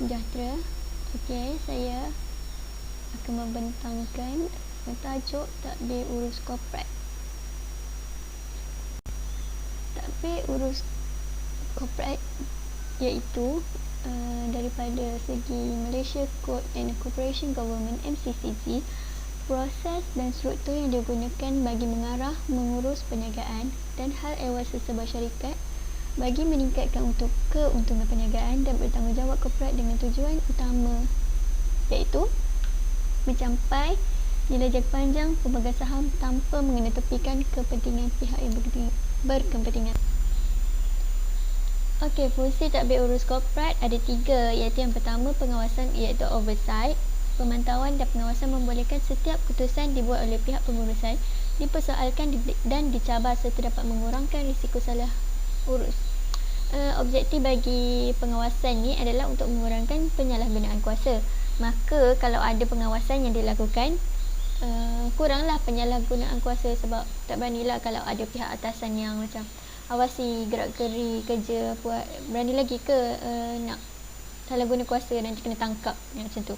sejahtera. Okey, saya akan membentangkan tajuk tadbir urus korporat. Tadbir urus korporat iaitu daripada segi Malaysia Code and Corporation Government (MCCG), proses dan struktur yang digunakan bagi mengarah, mengurus perniagaan dan hal ehwal sesebuah syarikat bagi meningkatkan keuntungan perniagaan dan bertanggungjawab korporat dengan tujuan utama iaitu mencapai nilai jangka panjang pemegang saham tanpa mengedepankan kepentingan pihak yang berkepentingan. Okey, fungsi tadbir urus korporat ada 3, iaitu yang pertama pengawasan iaitu oversight. Pemantauan dan pengawasan membolehkan setiap keputusan dibuat oleh pihak pengurusan dipersoalkan dan dicabar serta dapat mengurangkan risiko salah urus. Objektif bagi pengawasan ni adalah untuk mengurangkan penyalahgunaan kuasa. Maka kalau ada pengawasan yang dilakukan, kuranglah penyalahgunaan kuasa, sebab tak beranilah kalau ada pihak atasan yang macam awasi gerak-geri kerja, buat berani lagi ke nak salah guna kuasa, nanti kena tangkap macam tu.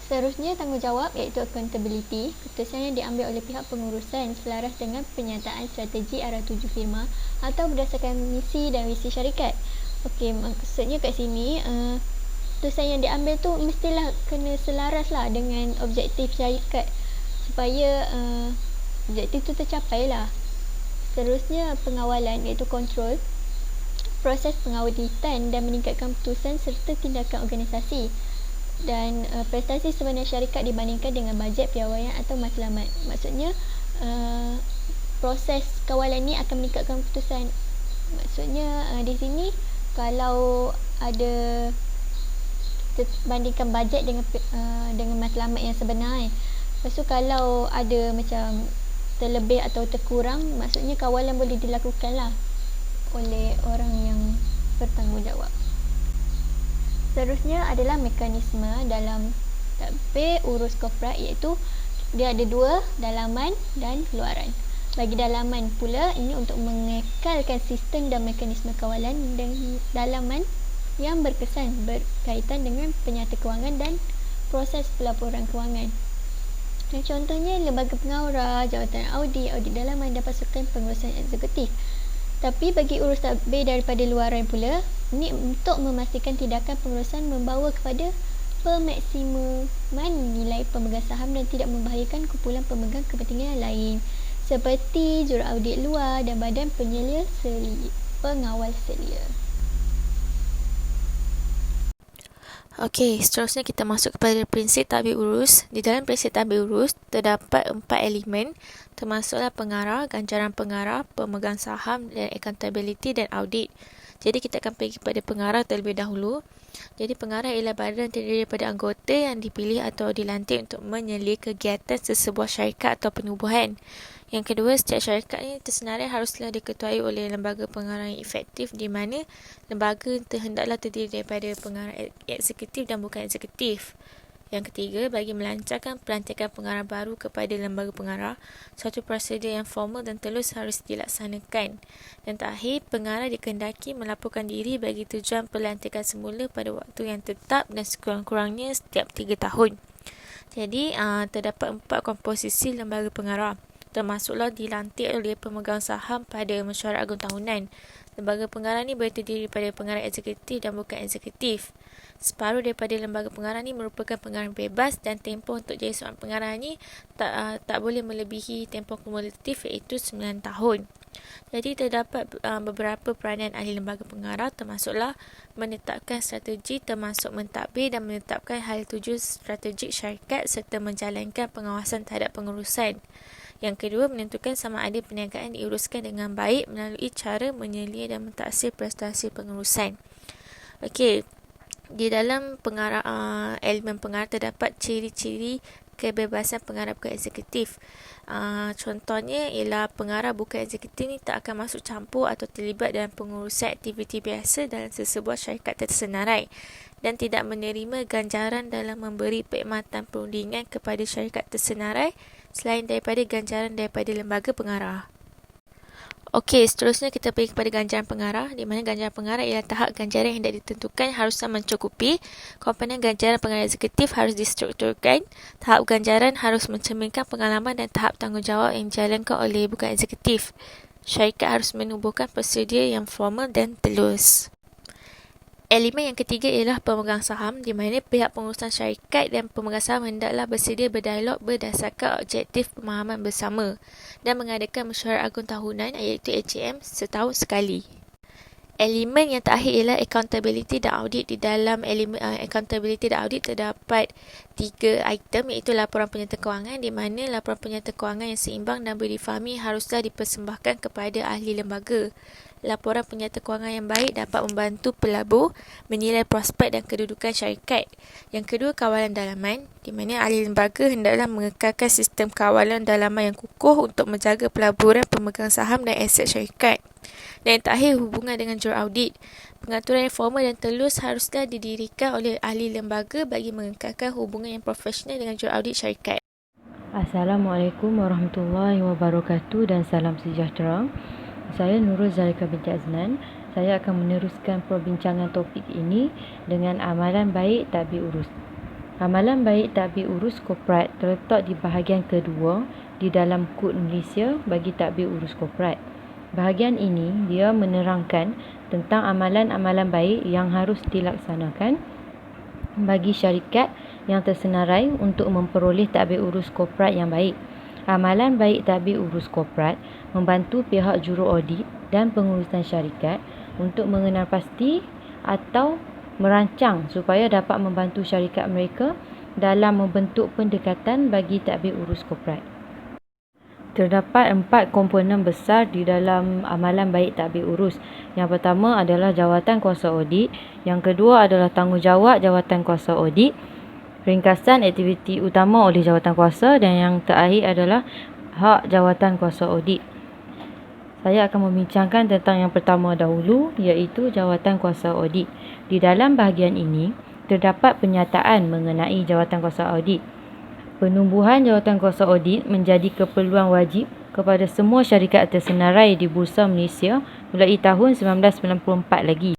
Seterusnya tanggungjawab iaitu accountability. Keputusan yang diambil oleh pihak pengurusan selaras dengan penyataan strategi arah tuju firma atau berdasarkan misi dan visi syarikat. Okey, maksudnya kat sini keputusan yang diambil tu mestilah kena selaras lah dengan objektif syarikat supaya objektif tu tercapai lah. Seterusnya pengawalan iaitu kontrol, proses pengauditan dan meningkatkan keputusan serta tindakan organisasi dan prestasi sebenar syarikat dibandingkan dengan bajet piawaian atau matlamat. Maksudnya proses kawalan ni akan meningkatkan keputusan. Maksudnya di sini kalau ada bandingkan bajet dengan matlamat yang sebenar lepas tu kalau ada macam terlebih atau terkurang, maksudnya kawalan boleh dilakukan lah oleh orang yang bertanggungjawab. Seterusnya adalah mekanisme dalam tadbir urus korporat, iaitu dia ada 2, dalaman dan luaran. Bagi dalaman pula, ini untuk mengekalkan sistem dan mekanisme kawalan, dan dalaman yang berkesan berkaitan dengan penyata kewangan dan proses pelaporan kewangan. Dan contohnya lembaga pengawal, jawatan audit dalaman dan pasukan pengurusan eksekutif. Tapi bagi urus tadbir daripada luaran pula, ini untuk memastikan tindakan pengurusan membawa kepada pemaksimuman nilai pemegang saham dan tidak membahayakan kumpulan pemegang kepentingan lain seperti juraaudit luar dan badan pengawal selia. Okey, seterusnya kita masuk kepada prinsip tadbir urus. Di dalam prinsip tadbir urus terdapat 4 elemen, termasuklah pengarah, ganjaran pengarah, pemegang saham dan accountability dan audit. Jadi kita akan pergi kepada pengarah terlebih dahulu. Jadi pengarah ialah badan terdiri daripada anggota yang dipilih atau dilantik untuk menyelia kegiatan sesebuah syarikat atau penubuhan. Yang kedua, setiap syarikat ini tersenarai haruslah diketuai oleh lembaga pengarah yang efektif, di mana lembaga hendaklah terdiri daripada pengarah eksekutif dan bukan eksekutif. Yang ketiga, bagi melancarkan pelantikan pengarah baru kepada lembaga pengarah, suatu prosedur yang formal dan telus harus dilaksanakan. Dan terakhir, pengarah dikehendaki melaporkan diri bagi tujuan pelantikan semula pada waktu yang tetap dan sekurang-kurangnya setiap 3 tahun. Jadi, terdapat 4 komposisi lembaga pengarah, termasuklah dilantik oleh pemegang saham pada mesyuarat agung tahunan. Lembaga pengarah ni boleh terdiri daripada pengarah eksekutif dan bukan eksekutif. Separuh daripada lembaga pengarah ni merupakan pengarah bebas dan tempoh untuk jadi seorang pengarah ni tak boleh melebihi tempoh kumulatif iaitu 9 tahun. Jadi terdapat beberapa peranan ahli lembaga pengarah, termasuklah menetapkan strategi termasuk mentadbir dan menetapkan hal tuju strategik syarikat serta menjalankan pengawasan terhadap pengurusan. Yang kedua, menentukan sama ada perniagaan diuruskan dengan baik melalui cara menyelia dan mentaksir prestasi pengurusan. Okey, di dalam elemen pengarah terdapat ciri-ciri kebebasan pengarah bukan eksekutif. Contohnya ialah pengarah bukan eksekutif ni tak akan masuk campur atau terlibat dalam pengurusan aktiviti biasa dalam sesebuah syarikat tersenarai dan tidak menerima ganjaran dalam memberi perkhidmatan perundingan kepada syarikat tersenarai selain daripada ganjaran daripada lembaga pengarah. Okey, seterusnya kita pergi kepada ganjaran pengarah, di mana ganjaran pengarah ialah tahap ganjaran yang hendak ditentukan haruslah mencukupi. Komponen ganjaran pengarah eksekutif harus distrukturkan. Tahap ganjaran harus mencerminkan pengalaman dan tahap tanggungjawab yang dijalankan oleh bukan eksekutif. Syarikat harus menubuhkan prosedur yang formal dan telus. Elemen yang ketiga ialah pemegang saham, di mana pihak pengurusan syarikat dan pemegang saham hendaklah bersedia berdialog berdasarkan objektif pemahaman bersama dan mengadakan mesyuarat agung tahunan iaitu AGM setahun sekali. Elemen yang terakhir ialah accountability dan audit. Di dalam elemen accountability dan audit terdapat 3 item iaitu laporan penyerta kewangan, di mana laporan penyerta kewangan yang seimbang dan boleh difahami haruslah dipersembahkan kepada ahli lembaga. Laporan penyerta kewangan yang baik dapat membantu pelabur menilai prospek dan kedudukan syarikat. Yang kedua, kawalan dalaman, di mana ahli lembaga hendaklah mengekalkan sistem kawalan dalaman yang kukuh untuk menjaga pelaburan pemegang saham dan aset syarikat. Dan yang terakhir, hubungan dengan juraudit. Pengaturan yang formal dan telus haruslah didirikan oleh ahli lembaga bagi mengekalkan hubungan yang profesional dengan juraudit syarikat. Assalamualaikum warahmatullahi wabarakatuh dan salam sejahtera. Saya Nurul Zalika binti Aznan. Saya akan meneruskan perbincangan topik ini dengan amalan baik tadbir urus. Amalan baik tadbir urus korporat terletak di bahagian kedua di dalam Kod Malaysia bagi tadbir urus korporat. Bahagian ini dia menerangkan tentang amalan-amalan baik yang harus dilaksanakan bagi syarikat yang tersenarai untuk memperoleh tadbir urus korporat yang baik. Amalan baik tadbir urus korporat membantu pihak juru audit dan pengurusan syarikat untuk mengenal pasti atau merancang supaya dapat membantu syarikat mereka dalam membentuk pendekatan bagi tadbir urus korporat. Terdapat 4 komponen besar di dalam amalan baik tadbir urus. Yang pertama adalah jawatan kuasa audit, yang kedua adalah tanggungjawab jawatan kuasa audit, ringkasan aktiviti utama oleh jawatan kuasa, dan yang terakhir adalah hak jawatan kuasa audit. Saya akan membincangkan tentang yang pertama dahulu, iaitu jawatan kuasa audit. Di dalam bahagian ini, terdapat penyataan mengenai jawatan kuasa audit. Penumbuhan jawatan kuasa audit menjadi keperluan wajib kepada semua syarikat tersenarai di Bursa Malaysia mulai tahun 1994 lagi.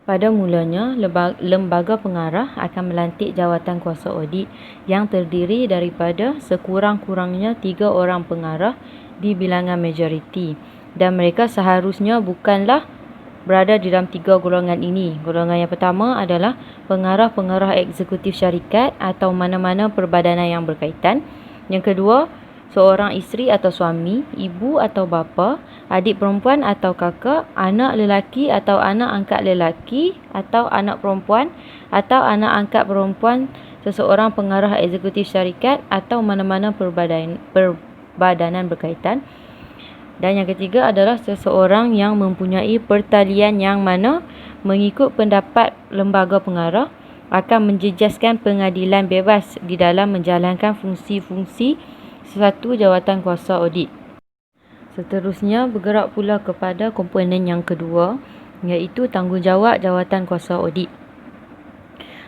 Pada mulanya, lembaga pengarah akan melantik jawatan kuasa audit yang terdiri daripada sekurang-kurangnya 3 orang pengarah di bilangan majoriti, dan mereka seharusnya bukanlah berada di dalam 3 golongan ini. Golongan yang pertama adalah pengarah-pengarah eksekutif syarikat atau mana-mana perbadanan yang berkaitan. Yang kedua, seorang isteri atau suami, ibu atau bapa, adik perempuan atau kakak, anak lelaki atau anak angkat lelaki atau anak perempuan atau anak angkat perempuan seseorang pengarah eksekutif syarikat atau mana-mana perbadanan berkaitan. Dan yang ketiga adalah seseorang yang mempunyai pertalian yang mana mengikut pendapat lembaga pengarah akan menjejaskan pengadilan bebas di dalam menjalankan fungsi-fungsi satu jawatan kuasa audit. Seterusnya bergerak pula kepada komponen yang kedua, iaitu tanggungjawab jawatan kuasa audit.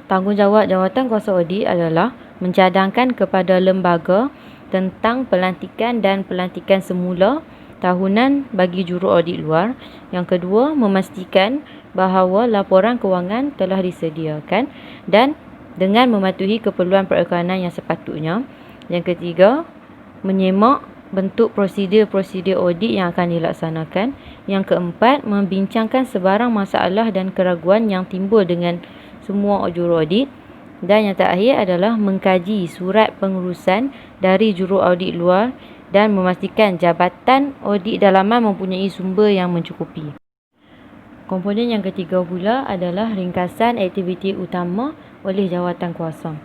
Tanggungjawab jawatan kuasa audit adalah mencadangkan kepada lembaga tentang pelantikan dan pelantikan semula tahunan bagi juru audit luar. Yang kedua, memastikan bahawa laporan kewangan telah disediakan dan dengan mematuhi keperluan perikanan yang sepatutnya. Yang ketiga, menyemak bentuk prosedur-prosedur audit yang akan dilaksanakan. Yang keempat, membincangkan sebarang masalah dan keraguan yang timbul dengan semua juru audit. Dan yang terakhir adalah mengkaji surat pengurusan dari juru audit luar dan memastikan jabatan audit dalaman mempunyai sumber yang mencukupi. Komponen yang ketiga pula adalah ringkasan aktiviti utama oleh jawatan kuasa.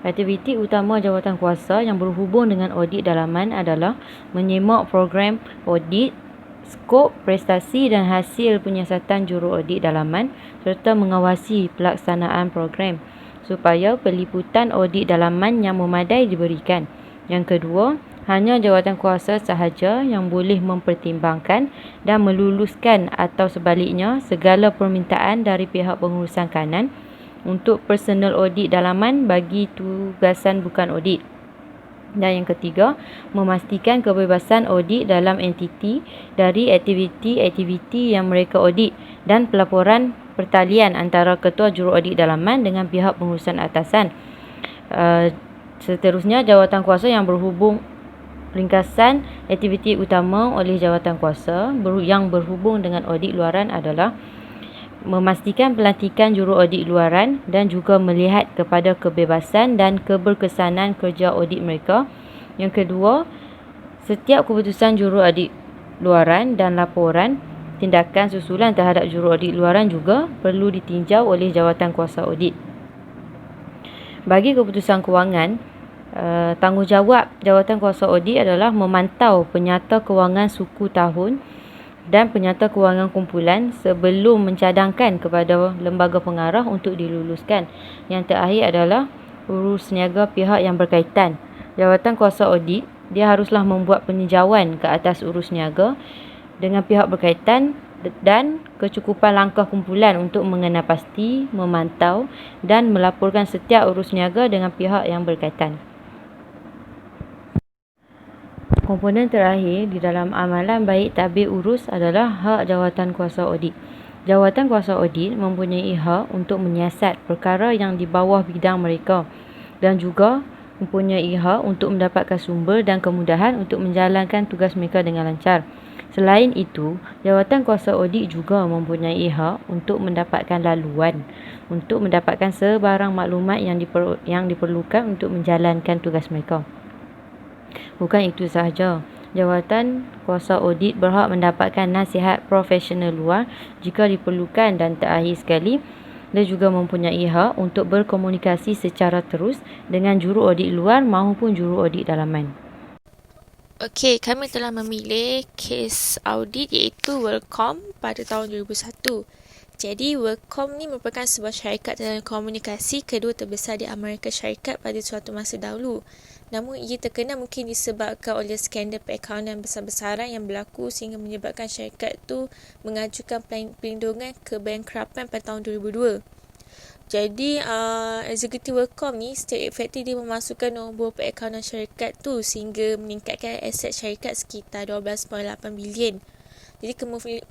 Aktiviti utama jawatan kuasa yang berhubung dengan audit dalaman adalah menyemak program audit, skop, prestasi dan hasil penyiasatan juru audit dalaman serta mengawasi pelaksanaan program supaya peliputan audit dalaman yang memadai diberikan. Yang kedua, hanya jawatan kuasa sahaja yang boleh mempertimbangkan dan meluluskan atau sebaliknya segala permintaan dari pihak pengurusan kanan untuk personal audit dalaman bagi tugasan bukan audit. Dan yang ketiga, memastikan kebebasan audit dalam entiti dari aktiviti-aktiviti yang mereka audit dan pelaporan pertalian antara ketua juru audit dalaman dengan pihak pengurusan atasan. Seterusnya, jawatan kuasa yang berhubung ringkasan aktiviti utama oleh jawatan kuasa yang berhubung dengan audit luaran adalah memastikan pelantikan juru audit luaran dan juga melihat kepada kebebasan dan keberkesanan kerja audit mereka. Yang kedua, setiap keputusan juru audit luaran dan laporan tindakan susulan terhadap juru audit luaran juga perlu ditinjau oleh jawatan kuasa audit. Bagi keputusan kewangan, tanggungjawab jawatan kuasa audit adalah memantau penyata kewangan suku tahun dan penyata kewangan kumpulan sebelum mencadangkan kepada lembaga pengarah untuk diluluskan. Yang terakhir adalah urus niaga pihak yang berkaitan. Jawatan kuasa audit, dia haruslah membuat peninjauan ke atas urus niaga dengan pihak berkaitan dan kecukupan langkah kumpulan untuk mengenal pasti, memantau dan melaporkan setiap urus niaga dengan pihak yang berkaitan. Komponen terakhir di dalam amalan baik tadbir urus adalah hak jawatan kuasa audit. Jawatan kuasa audit mempunyai hak untuk menyiasat perkara yang di bawah bidang mereka dan juga mempunyai hak untuk mendapatkan sumber dan kemudahan untuk menjalankan tugas mereka dengan lancar. Selain itu, jawatan kuasa audit juga mempunyai hak untuk mendapatkan laluan untuk mendapatkan sebarang maklumat yang diperlukan untuk menjalankan tugas mereka. Bukan itu sahaja, jawatan kuasa audit berhak mendapatkan nasihat profesional luar jika diperlukan dan terakhir sekali, dia juga mempunyai hak untuk berkomunikasi secara terus dengan juru audit luar maupun juru audit dalaman. Okey, kami telah memilih kes audit iaitu WorldCom pada tahun 2001. Jadi, WorldCom ni merupakan sebuah syarikat telekomunikasi kedua terbesar di Amerika Syarikat pada suatu masa dahulu. Namun, ia terkenal mungkin disebabkan oleh skandal perakaunan besar-besaran yang berlaku sehingga menyebabkan syarikat itu mengajukan perlindungan ke bankruptan pada tahun 2002. Jadi, eksekutif WorldCom ni setiap efektif dia memasukkan nombor perakaunan syarikat tu sehingga meningkatkan aset syarikat sekitar 12.8 bilion. Jadi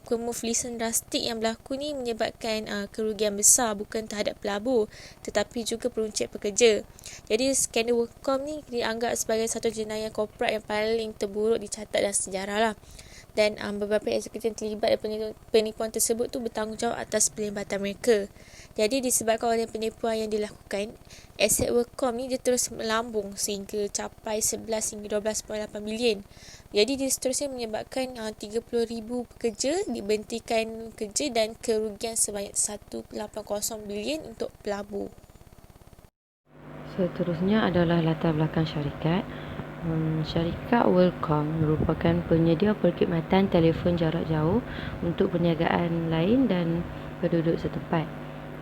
kemuflisan drastik yang berlaku ni menyebabkan kerugian besar bukan terhadap pelabur tetapi juga peruncit pekerja. Jadi skandal WorldCom ni dianggap sebagai satu jenayah korporat yang paling terburuk dicatat dalam sejarah lah. Dan beberapa eksekutif yang terlibat dalam penipuan tersebut tu bertanggungjawab atas pelibatan mereka. Jadi disebabkan oleh penipuan yang dilakukan, aset WorldCom ni dia terus melambung sehingga capai 11 hingga 12.8 bilion. Jadi dia seterusnya menyebabkan 30,000 pekerja diberhentikan kerja dan kerugian sebanyak 180 bilion untuk pelabur. Seterusnya adalah latar belakang syarikat. Syarikat WorldCom merupakan penyedia perkhidmatan telefon jarak jauh untuk perniagaan lain dan penduduk setempat.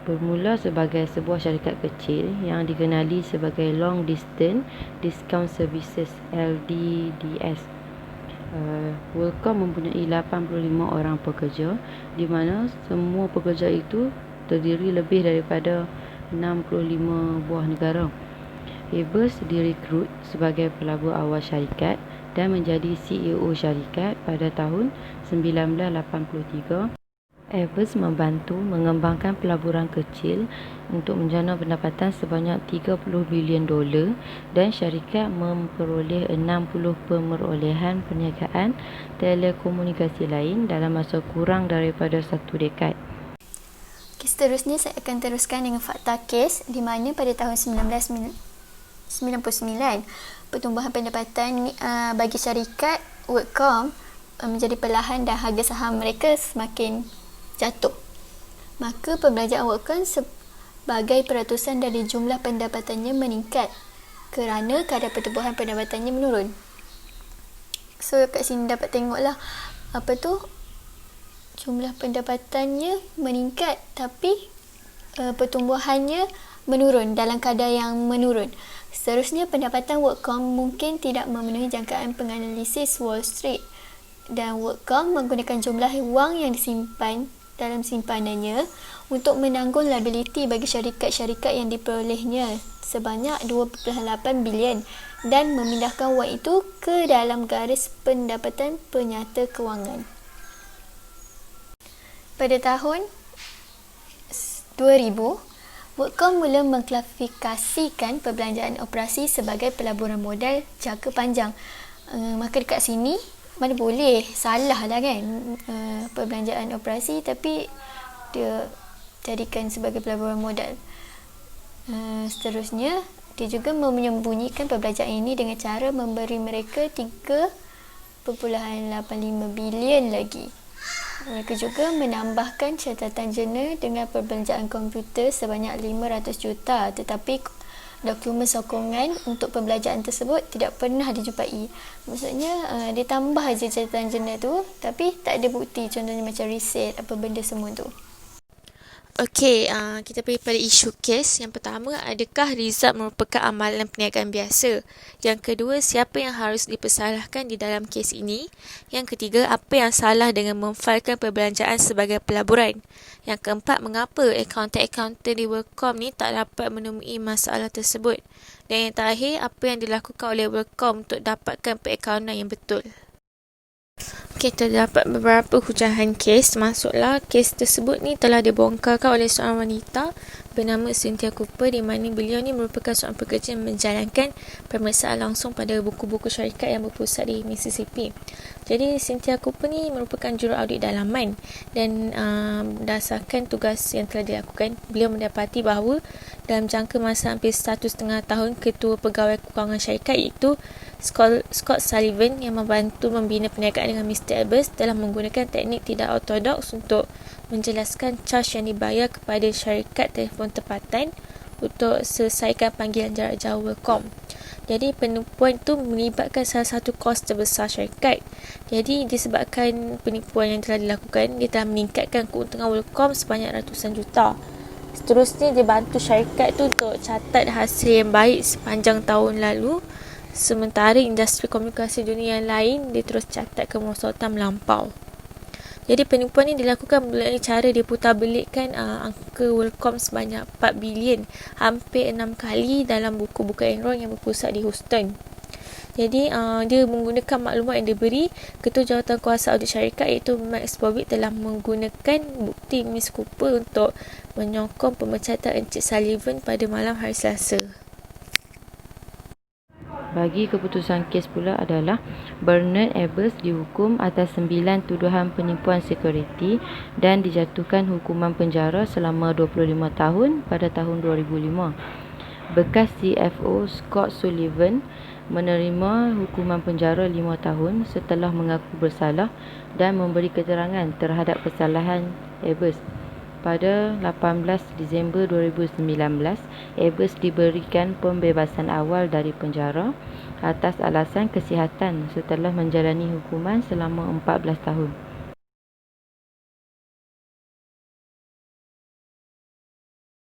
Bermula sebagai sebuah syarikat kecil yang dikenali sebagai Long Distance Discount Services LDDS. WorldCom mempunyai 85 orang pekerja di mana semua pekerja itu terdiri lebih daripada 65 buah negara. Ebers direkrut sebagai pelabur awal syarikat dan menjadi CEO syarikat pada tahun 1983. Ebers membantu mengembangkan pelaburan kecil untuk menjana pendapatan sebanyak 30 bilion dolar dan syarikat memperoleh 60 pemerolehan perniagaan telekomunikasi lain dalam masa kurang daripada 1 dekad. Okay, seterusnya saya akan teruskan dengan fakta kes di mana pada tahun 1999 pertumbuhan pendapatan bagi syarikat WorldCom menjadi perlahan dan harga saham mereka semakin jatuh. Maka pembelanjaan WorldCom sebagai peratusan dari jumlah pendapatannya meningkat kerana kadar pertumbuhan pendapatannya menurun. So kat sini dapat tengoklah jumlah pendapatannya meningkat tapi pertumbuhannya menurun dalam kadar yang menurun. Seterusnya, pendapatan WorldCom mungkin tidak memenuhi jangkaan penganalisis Wall Street dan WorldCom menggunakan jumlah wang yang disimpan dalam simpanannya untuk menanggung liability bagi syarikat-syarikat yang diperolehnya sebanyak 2.8 bilion dan memindahkan wang itu ke dalam garis pendapatan penyata kewangan. Pada tahun 2000, Worldcom mula mengklasifikasikan perbelanjaan operasi sebagai pelaburan modal jangka panjang. Maka dekat sini mana boleh salah lah kan, perbelanjaan operasi tapi dia jadikan sebagai pelaburan modal. Seterusnya dia juga menyembunyikan perbelanjaan ini dengan cara memberi mereka 3.85 bilion lagi. Mereka juga menambahkan catatan jurnal dengan perbelanjaan komputer sebanyak 500 juta, tetapi dokumen sokongan untuk perbelanjaan tersebut tidak pernah dijumpai. Maksudnya dia tambah aja catatan jurnal tu tapi tak ada bukti, contohnya macam reset apa benda semua tu. Okey, kita pergi pada isu kes. Yang pertama, adakah Rizab merupakan amalan perniagaan biasa? Yang kedua, siapa yang harus dipersalahkan di dalam kes ini? Yang ketiga, apa yang salah dengan memfailkan perbelanjaan sebagai pelaburan? Yang keempat, mengapa akaunten-akaunten di Worldcom ni tak dapat menemui masalah tersebut? Dan yang terakhir, apa yang dilakukan oleh Worldcom untuk dapatkan perakaunan yang betul? Kita dapat beberapa hujahan kes, termasuklah kes tersebut ni telah dibongkarkan oleh seorang wanita bernama Cynthia Cooper, di mana beliau ni merupakan seorang pekerja yang menjalankan pemeriksaan langsung pada buku-buku syarikat yang berpusat di Mississippi. Jadi Cynthia Cooper ni merupakan juru audit dalaman dan berdasarkan tugas yang telah dilakukan, beliau mendapati bahawa dalam jangka masa hampir 1.5 tahun, ketua pegawai kewangan syarikat iaitu Scott Sullivan yang membantu membina perniagaan dengan Mr. Albers telah menggunakan teknik tidak ortodoks untuk menjelaskan caj yang dibayar kepada syarikat telefon tempatan untuk selesaikan panggilan jarak jauh Worldcom. Jadi penipuan itu melibatkan salah satu kos terbesar syarikat. Jadi disebabkan penipuan yang telah dilakukan, dia telah meningkatkan keuntungan Worldcom sebanyak ratusan juta. Seterusnya dia bantu syarikat tu untuk catat hasil yang baik sepanjang tahun lalu. Sementara industri komunikasi dunia yang lain dia terus catat kemerosotan melampau. Jadi penipuan ini dilakukan melalui cara dia putar belikkan angka Worldcom sebanyak 4 bilion, hampir 6 kali dalam buku-buku Enron yang berpusat di Houston. Jadi dia menggunakan maklumat yang diberi Ketua Jawatan Kuasa Audit Syarikat iaitu Max Bobbitt telah menggunakan bukti Miss Cooper untuk menyokong pemecatan Encik Sullivan pada malam hari Selasa. Bagi keputusan kes pula adalah Bernard Albers dihukum atas 9 tuduhan penipuan sekuriti dan dijatuhkan hukuman penjara selama 25 tahun pada tahun 2005. Bekas CFO Scott Sullivan menerima hukuman penjara 5 tahun setelah mengaku bersalah dan memberi keterangan terhadap kesalahan Albers. Pada 18 Disember 2019, Albers diberikan pembebasan awal dari penjara atas alasan kesihatan setelah menjalani hukuman selama 14 tahun.